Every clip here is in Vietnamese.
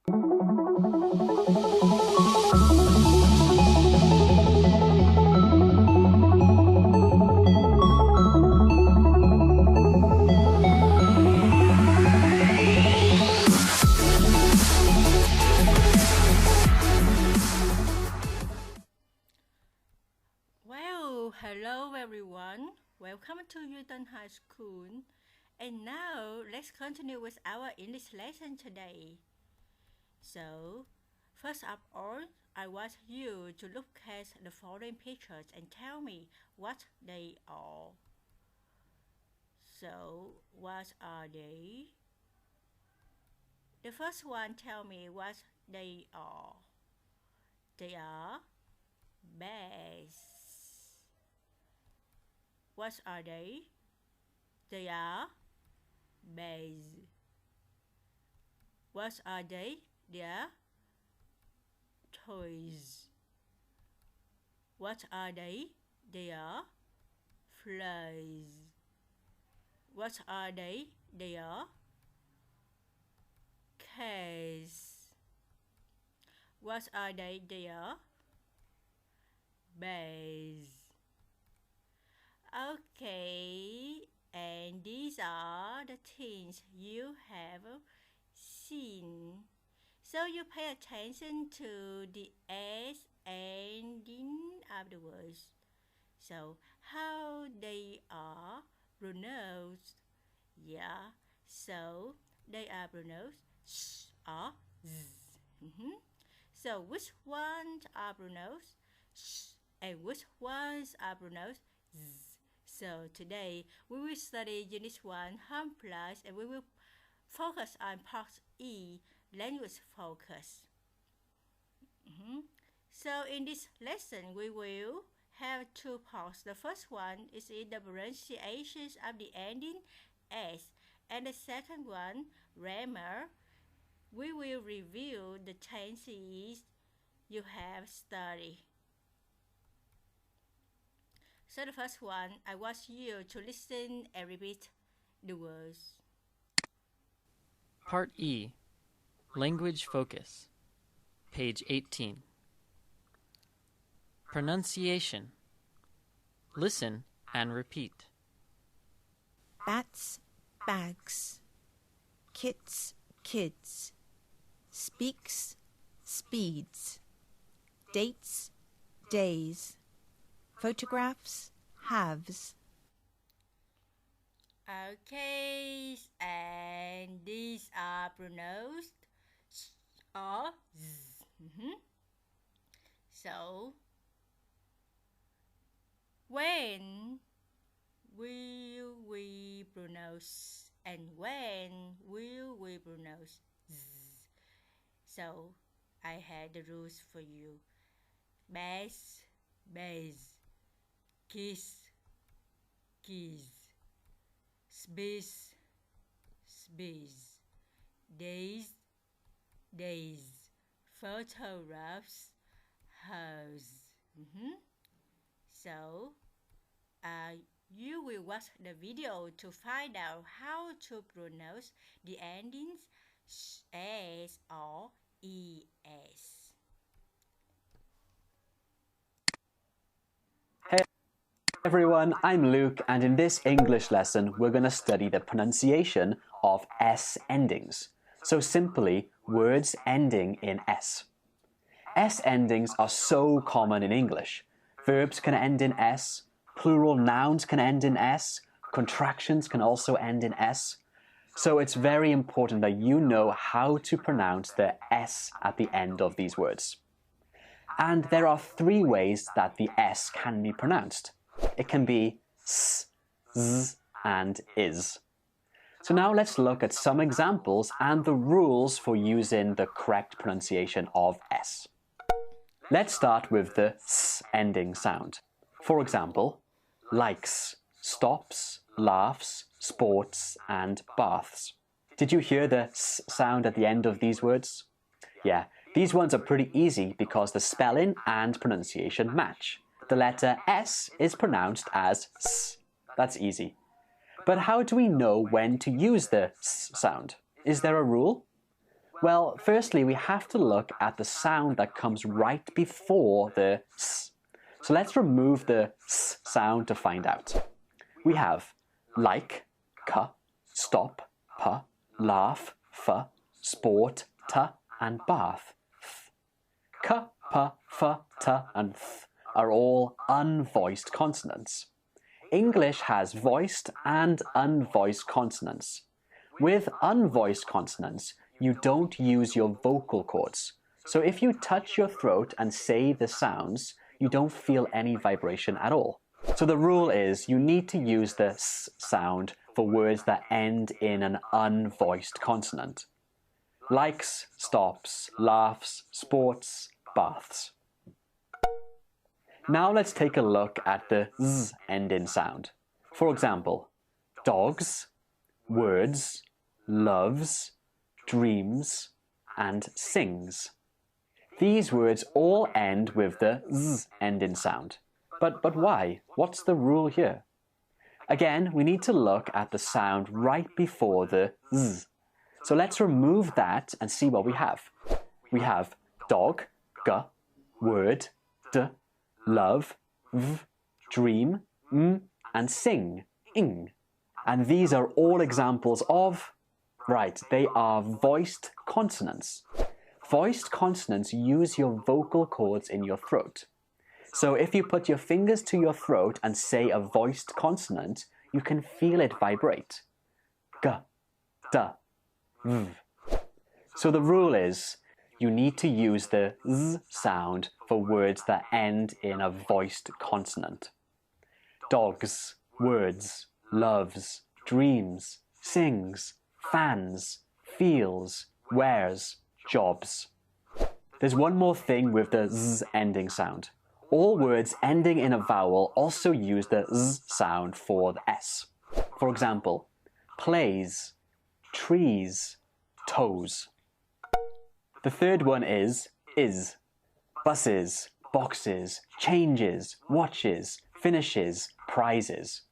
Well, hello everyone. Welcome to Newton High School. And now let's continue with our English lesson today. So, first of all, I want you to look at the following pictures and tell me what they are. So, what are they? The first one, tell me what they are. They are bears. What are they? They are bears. What are they? They are toys. What are they? They are flies. What are they? They are cats. What are they? They are bears. Okay, and these are the things you have seen. So you pay attention to the S ending of the words. So how they are pronounced. Yeah, so they are pronounced sh or z. So which ones are pronounced sh and which ones are pronounced z? So today we will study Unit 1 Home Plus and we will focus on Part E, Language Focus. So in this lesson we will have two parts. The first one is in the pronunciations of the ending S, and the second one, grammar. We will review the tenses you have studied. So the first one, I want you to listen and repeat the words. Part E, Language Focus, page 18. Pronunciation. Listen and repeat. Bats, bags. Kits, kids. Speaks, speeds. Dates, days. Photographs, halves. Okay, and these are pronounced sh or z. So, when will we pronounce and when will we pronounce z? So, I had the rules for you. Bears, bears. Kiss, keys. Space, space. Days, days. Photographs, house. So, you will watch the video to find out how to pronounce the endings s or es. Hey everyone, I'm Luke, and in this English lesson we're going to study the pronunciation of S endings. So simply, words ending in S. S endings are so common in English. Verbs can end in S, plural nouns can end in S, contractions can also end in S. So it's very important that you know how to pronounce the S at the end of these words. And there are three ways that the S can be pronounced. It can be s, z, and is. So now let's look at some examples and the rules for using the correct pronunciation of S. Let's start with the s ending sound. For example, likes, stops, laughs, sports, and baths. Did you hear the s sound at the end of these words? Yeah, these ones are pretty easy because the spelling and pronunciation match. The letter S is pronounced as s. That's easy. But how do we know when to use the s sound? Is there a rule? Well, firstly, we have to look at the sound that comes right before the s. So let's remove the s sound to find out. We have like, k, stop, p, laugh, f, sport, t, and bath, th. K, p, f, t, and th are all unvoiced consonants. English has voiced and unvoiced consonants. With unvoiced consonants, you don't use your vocal cords. So if you touch your throat and say the sounds, you don't feel any vibration at all. So the rule is you need to use the s sound for words that end in an unvoiced consonant. Likes, stops, laughs, sports, baths. Now let's take a look at the z ending sound. For example, dogs, words, loves, dreams, and sings. These words all end with the z ending sound. But why? What's the rule here? Again, we need to look at the sound right before the z. So let's remove that and see what we have. We have dog, g, word, d, love, v, dream, m, and sing, ing. And these are all examples of, right, they are voiced consonants. Voiced consonants use your vocal cords in your throat. So if you put your fingers to your throat and say a voiced consonant, you can feel it vibrate. G, d, v. So the rule is, you need to use the z sound for words that end in a voiced consonant. Dogs, words, loves, dreams, sings, fans, feels, wears, jobs. There's one more thing with the z ending sound. All words ending in a vowel also use the z sound for the s. For example, plays, trees, toes. The third one is. Buses, boxes, changes, watches, finishes, prizes.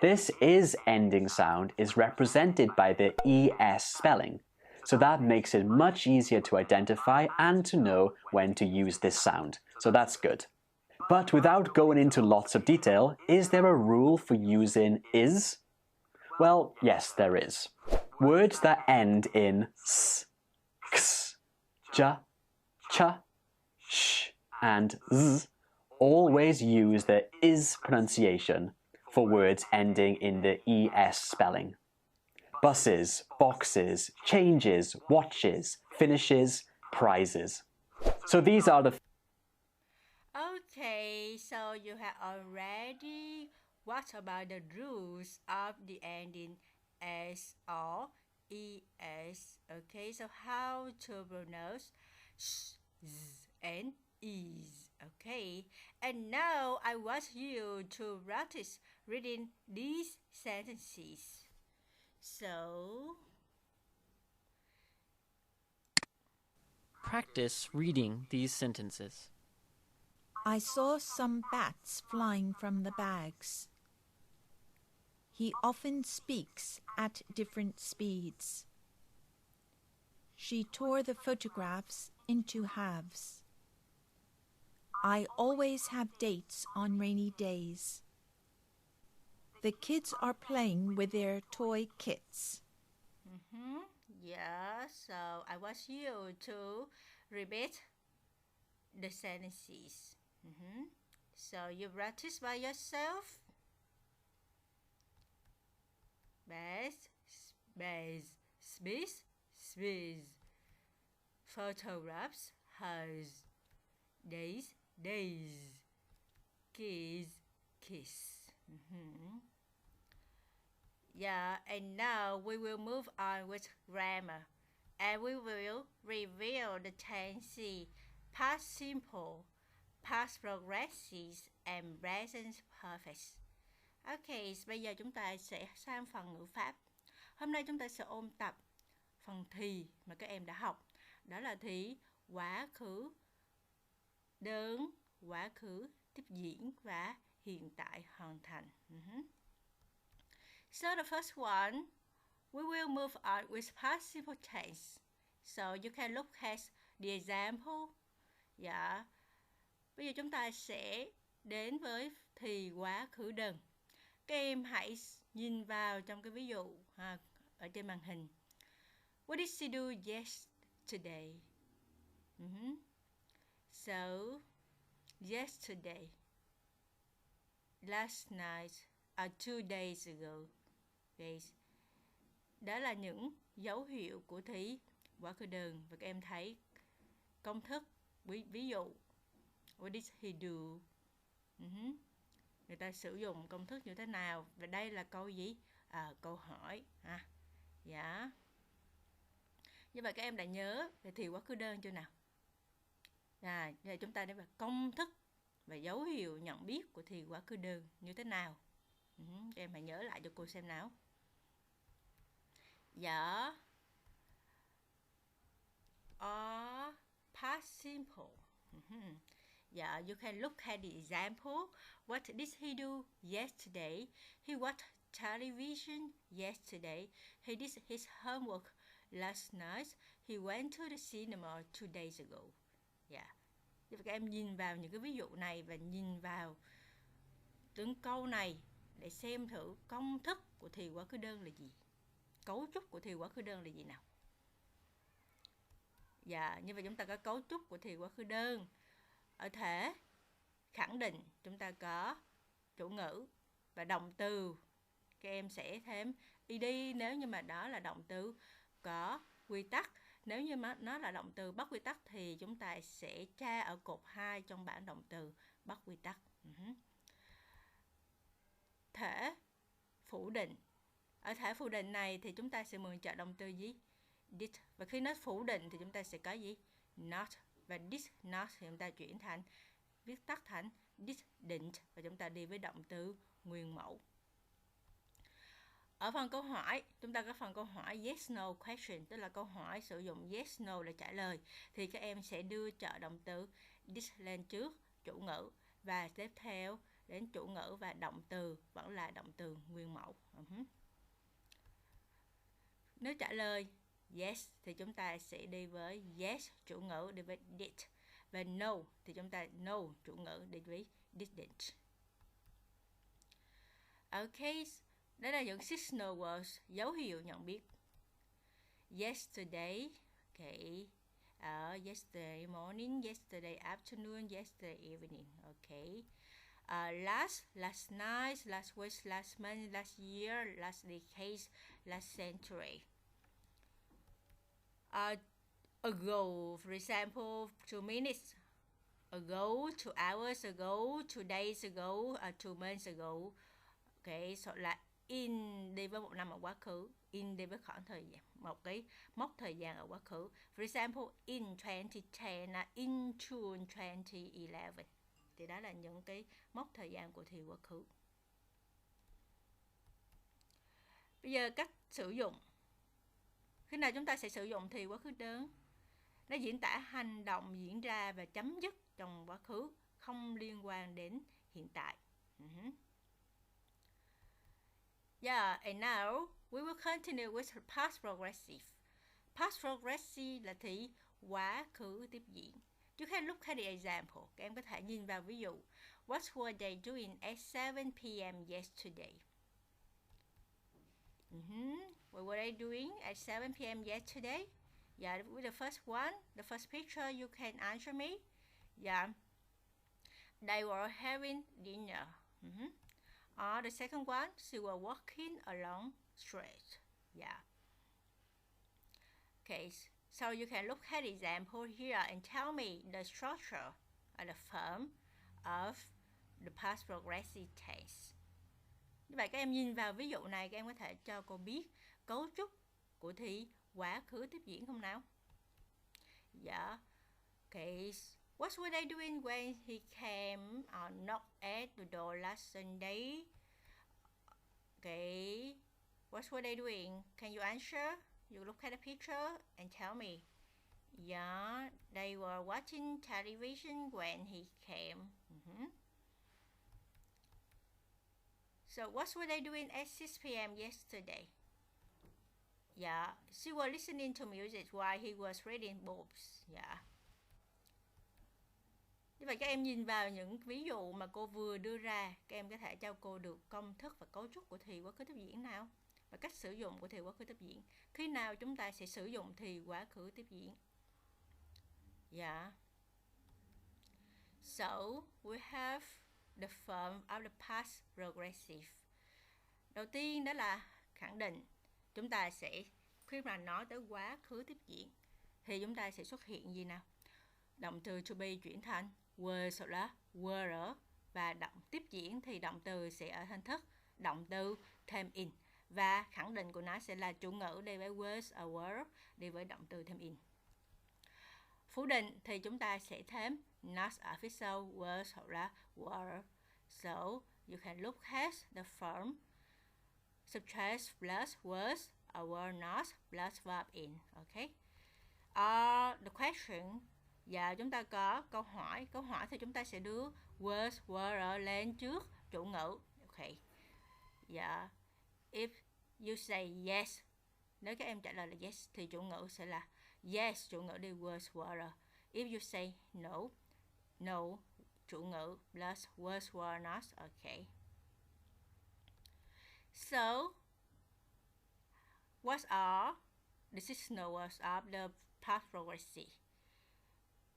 This is ending sound is represented by the es spelling, so that makes it much easier to identify and to know when to use this sound. So that's good. But without going into lots of detail, is there a rule for using is? Well, yes, there is. Words that end in s, ks, j, ch, sh, and z always use the is pronunciation for words ending in the es spelling. Buses, boxes, changes, watches, finishes, prizes. So these are the Okay, so you have already what about the rules of the ending s or es? Okay, so how to pronounce sh, z, and is. Okay, and now I want you to practice reading these sentences. So, Practice reading these sentences. I saw some bats flying from the bags. He often speaks at different speeds. She tore the photographs into halves. I always have dates on rainy days. The kids are playing with their toy kits. yeah, so I want you to repeat the sentences. So you practice by yourself. Space, space. Photographs, house. Days, kiss. Yeah, and now we will move on with grammar, and we will review the tenses, past simple, past progressive, and present perfect. Ok, bây giờ chúng ta sẽ sang phần ngữ pháp. Hôm nay chúng ta sẽ ôn tập phần thì mà các em đã học. Đó là thì quá khứ đơn, quá khứ tiếp diễn và hiện tại hoàn thành. So the first one, we will move on with past simple tense. So you can look at the example. Dạ. Bây giờ chúng ta sẽ đến với thì quá khứ đơn. Các em hãy nhìn vào trong cái ví dụ ở trên màn hình. What did she do yesterday? So, yesterday, last night, 2 days ago. Yes. Đó là những dấu hiệu của thì quá khứ đơn. Và các em thấy công thức, ví dụ, what did he do? Người ta sử dụng công thức như thế nào? Và đây là câu gì? Câu hỏi. Dạ. Như vậy các em đã nhớ về thì quá khứ đơn chưa nào? Giờ chúng ta đến vào công thức và dấu hiệu nhận biết của thì quá khứ đơn như thế nào? Các em hãy nhớ lại cho cô xem nào. Dạ. Or past simple. Yeah, you can look at the example. What did he do yesterday? He watched television yesterday. He did his homework last night. He went to the cinema 2 days ago. Yeah. Các em nhìn vào những cái ví dụ này và nhìn vào từng câu này để xem thử công thức của thì quá khứ đơn là gì. Cấu trúc của thì quá khứ đơn là gì nào? Dạ, như vậy chúng ta có cấu trúc của thì quá khứ đơn. Ở thể khẳng định chúng ta có chủ ngữ và động từ. Các em sẽ thêm ed nếu như mà đó là động từ có quy tắc. Nếu như mà nó là động từ bắt quy tắc thì chúng ta sẽ tra ở cột 2 trong bảng động từ bắt quy tắc. Thể phủ định. Ở thể phủ định này thì chúng ta sẽ mượn trợ động từ gì? Did. Và khi nó phủ định thì chúng ta sẽ có gì? Not. Và did not thì chúng ta chuyển thành viết tắt thành didn't và chúng ta đi với động từ nguyên mẫu. Ở phần câu hỏi, chúng ta có phần câu hỏi yes no question, tức là câu hỏi sử dụng yes no để trả lời, thì các em sẽ đưa trợ động từ did lên trước chủ ngữ và tiếp theo đến chủ ngữ và động từ vẫn là động từ nguyên mẫu. Nếu trả lời yes thì chúng ta sẽ đi với yes chủ ngữ đi với did, và no thì chúng ta no chủ ngữ đi với didn't. Ok, đây là những signal words, dấu hiệu nhận biết. Yesterday, okay. Yesterday morning, yesterday afternoon, yesterday evening, okay. Last night, last week, last month, last year, last decade, last century. Ago, for example, 2 minutes ago, 2 hours ago, 2 days ago, 2 months ago. Okay, so là in đi với một năm ở quá khứ, in đi với khoảng thời gian, một cái mốc thời gian ở quá khứ. For example, in 2010, in June 2011. Thì đó là những cái mốc thời gian của thì quá khứ. Bây giờ cách sử dụng. Khi nào chúng ta sẽ sử dụng thì quá khứ đơn? Nó diễn tả hành động diễn ra và chấm dứt trong quá khứ, không liên quan đến hiện tại. Yeah, and now we will continue with the past progressive. Past progressive là thì quá khứ tiếp diễn. You can look at the example. Các em có thể nhìn vào ví dụ. What were they doing at 7 p.m. yesterday? What were they doing at 7 p.m. yesterday? Yeah, with the first one, the first picture, you can answer me. Yeah, they were having dinner. Or the second one, she was walking along street. Yeah. Okay, so you can look at the example here and tell me the structure or the form of the past progressive tense. Như vậy các em nhìn vào ví dụ này, các em có thể cho cô biết cấu trúc của thì quá khứ tiếp diễn không nào? Yeah. Okay. What were they doing when he came or knocked at the door last Sunday? Okay. What were they doing? Can you answer? You look at the picture and tell me. Yeah, they were watching television when he came. So what were they doing at 6 p.m. yesterday? Yeah, she was listening to music while he was reading books. Yeah. Như vậy các em nhìn vào những ví dụ mà cô vừa đưa ra, các em có thể cho cô được công thức và cấu trúc của thì quá khứ tiếp diễn nào và cách sử dụng của thì quá khứ tiếp diễn. Khi nào chúng ta sẽ sử dụng thì quá khứ tiếp diễn? Yeah. So we have the form of the past progressive. Đầu tiên đó là khẳng định. Chúng ta sẽ khi mà nói tới quá khứ tiếp diễn thì chúng ta sẽ xuất hiện gì nào? Động từ to be chuyển thành was hoặc là were, và động tiếp diễn thì động từ sẽ ở hình thức động từ thêm in, và khẳng định của nó sẽ là chủ ngữ đi với was or were đi với động từ thêm in. Phủ định thì chúng ta sẽ thêm not ở phía sau was hoặc là were. So you can look at the form subtract plus was or were not plus verb in. Okay. The question. Giờ chúng ta có câu hỏi. Câu hỏi thì chúng ta sẽ đưa was, were lên trước chủ ngữ. Okay. Yeah. If you say yes, nếu các em trả lời là yes thì chủ ngữ sẽ là yes, chủ ngữ đi was, were. If you say no, no, chủ ngữ plus was, were not. Okay. So, what are the signals of the past progressive?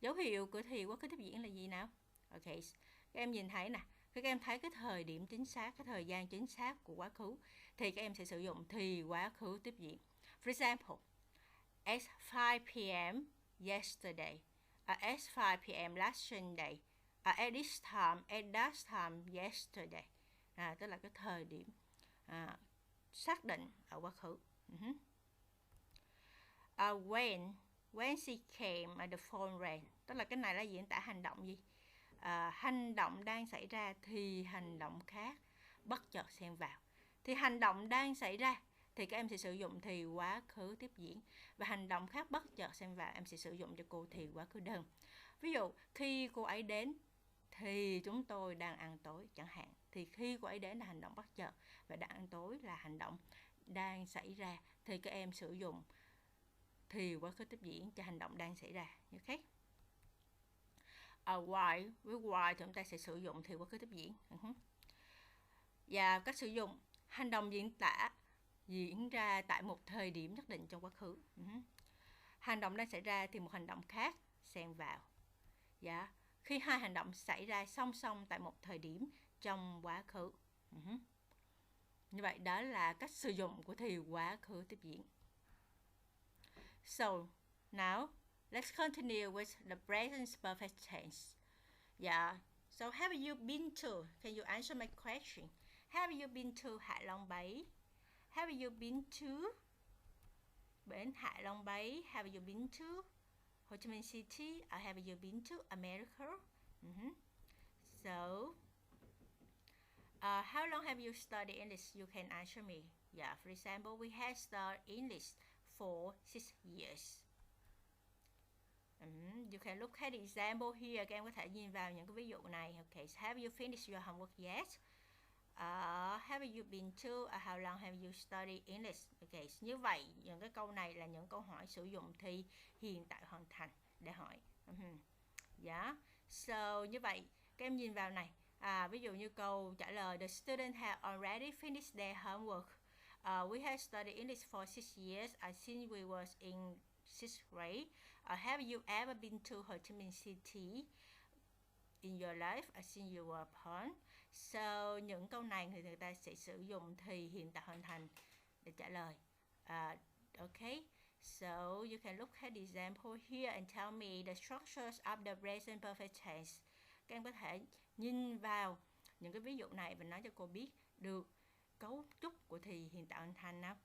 Dấu hiệu của thì quá khứ tiếp diễn là gì nào? Ok, các em nhìn thấy nè, các em thấy cái thời điểm chính xác, cái thời gian chính xác của quá khứ thì các em sẽ sử dụng thì quá khứ tiếp diễn. For example, at 5 p.m. yesterday, at 5 p.m. last Sunday, at this time, at that time yesterday. Tức là cái thời điểm xác định ở quá khứ. When she came, the phone rang. Tức là cái này là diễn tả hành động gì? Hành động đang xảy ra thì hành động khác bất chợt xen vào. Thì hành động đang xảy ra thì các em sẽ sử dụng thì quá khứ tiếp diễn, và hành động khác bất chợt xen vào em sẽ sử dụng cho cô thì quá khứ đơn. Ví dụ khi cô ấy đến thì chúng tôi đang ăn tối chẳng hạn. Thì khi cô ấy đến là hành động bất chợt và đang ăn tối là hành động đang xảy ra, thì các em sử dụng thì quá khứ tiếp diễn cho hành động đang xảy ra. Ok. Why, với why thì chúng ta sẽ sử dụng thì quá khứ tiếp diễn. Và cách sử dụng hành động diễn ra tại một thời điểm nhất định trong quá khứ. Hành động đang xảy ra thì một hành động khác xen vào. Khi hai hành động xảy ra song song tại một thời điểm trong quá khứ. Như vậy đó là cách sử dụng của thì quá khứ tiếp diễn. So, now let's continue with the present perfect tense. Yeah. So, have you been to? Can you answer my question? Have you been to Hạ Long Bay? Have you been to bến Hạ Long Bay? Have you been to Ho Chi Minh City? Or have you been to America? So, how long have you studied English? You can answer me. Yeah. For example, we have studied English for 6 years. You can look at the example here. Các em có thể nhìn vào những cái ví dụ này. Okay, so have you finished your homework yet? Have you been to? How long have you studied English? Okay, như vậy những cái câu này là những câu hỏi sử dụng thì hiện tại hoàn thành để hỏi. Yeah. So như vậy các em nhìn vào này. Ví dụ như câu trả lời the student have already finished their homework. We have studied English for 6 years since we was in 6th grade. Have you ever been to Ho Chi Minh City in your life since you were born? So, những câu này thì người ta sẽ sử dụng thì hiện tại hoàn thành để trả lời. Okay, so you can look at the example here and tell me the structures of the present perfect tense. Các em có thể nhìn vào những cái ví dụ này và nói cho cô biết được cấu trúc của thì hiện tại hoàn thành nào.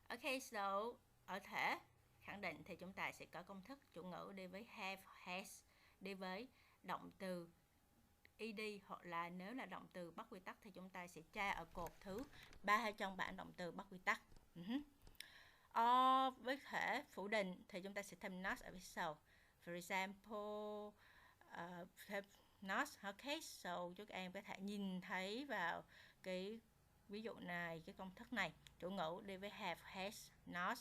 Okay, so ở thể khẳng định thì chúng ta sẽ có công thức chủ ngữ đi với have, has, đi với động từ ed, hoặc là nếu là động từ bắt quy tắc thì chúng ta sẽ tra ở cột thứ 3 trong bảng động từ bắt quy tắc. Với thể phủ định thì chúng ta sẽ thêm not ở phía sau. For example, have not. Okay, so các em có thể nhìn thấy vào cái ví dụ này, cái công thức này, chủ ngữ đi với have, has, not,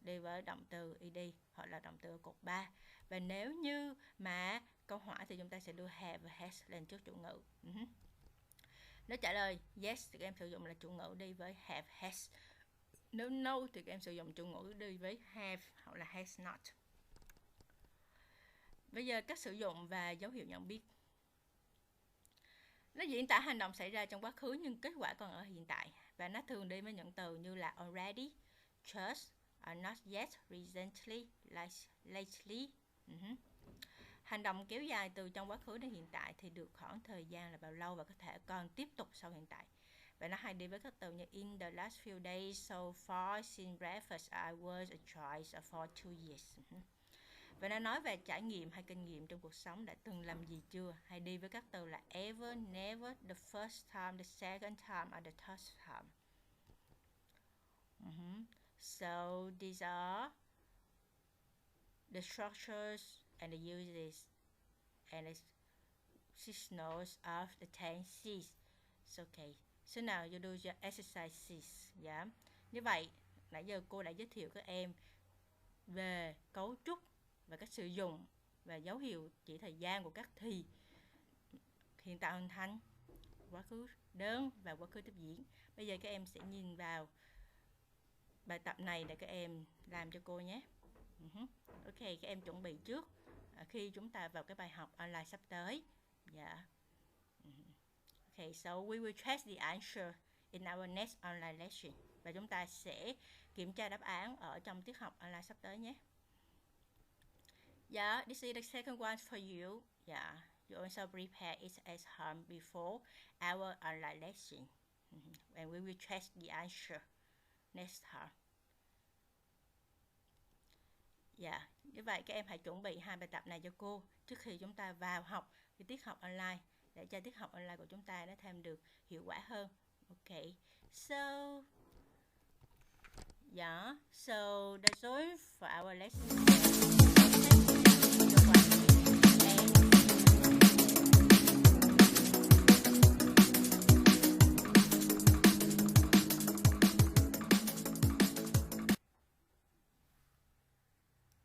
đi với động từ ed hoặc là động từ cột 3. Và nếu như mà câu hỏi thì chúng ta sẽ đưa have và has lên trước chủ ngữ. Nếu trả lời yes thì các em sử dụng là chủ ngữ đi với have, has. Nếu no thì các em sử dụng chủ ngữ đi với have hoặc là has not. Bây giờ cách sử dụng và dấu hiệu nhận biết. Nó diễn tả hành động xảy ra trong quá khứ nhưng kết quả còn ở hiện tại. Và nó thường đi với những từ như là already, just, not yet, recently, lately. Hành động kéo dài từ trong quá khứ đến hiện tại thì được khoảng thời gian là bao lâu và có thể còn tiếp tục sau hiện tại. Và nó hay đi với các từ như in the last few days, so far, since breakfast, I was a child for 2 years. Và nó nói về trải nghiệm hay kinh nghiệm trong cuộc sống, đã từng làm gì chưa, hay đi với các từ là ever, never, the first time, the second time, or the third time. So these are the structures and the uses and the signals of the tenses. So okay. So now you do your exercises. Yeah. Như vậy, nãy giờ cô đã giới thiệu các em về cấu trúc và cách sử dụng và dấu hiệu chỉ thời gian của các thì hiện tại hoàn thành, quá khứ đơn và quá khứ tiếp diễn. Bây giờ các em sẽ nhìn vào bài tập này để các em làm cho cô nhé. Ok, các em chuẩn bị trước khi chúng ta vào cái bài học online sắp tới. Yeah. Okay, so we will check the answer in our next online lesson. Và chúng ta sẽ kiểm tra đáp án ở trong tiết học online sắp tới nhé. Yeah, this is the second one for you. Yeah, you also prepare it at home before our online lesson. And we will check the answer next time. Yeah, như vậy các em hãy chuẩn bị 2 bài tập này cho cô trước khi chúng ta vào học cái tiết học online, để cho tiết học online của chúng ta nó thêm được hiệu quả hơn. Okay, so yeah, so that's all for our lesson.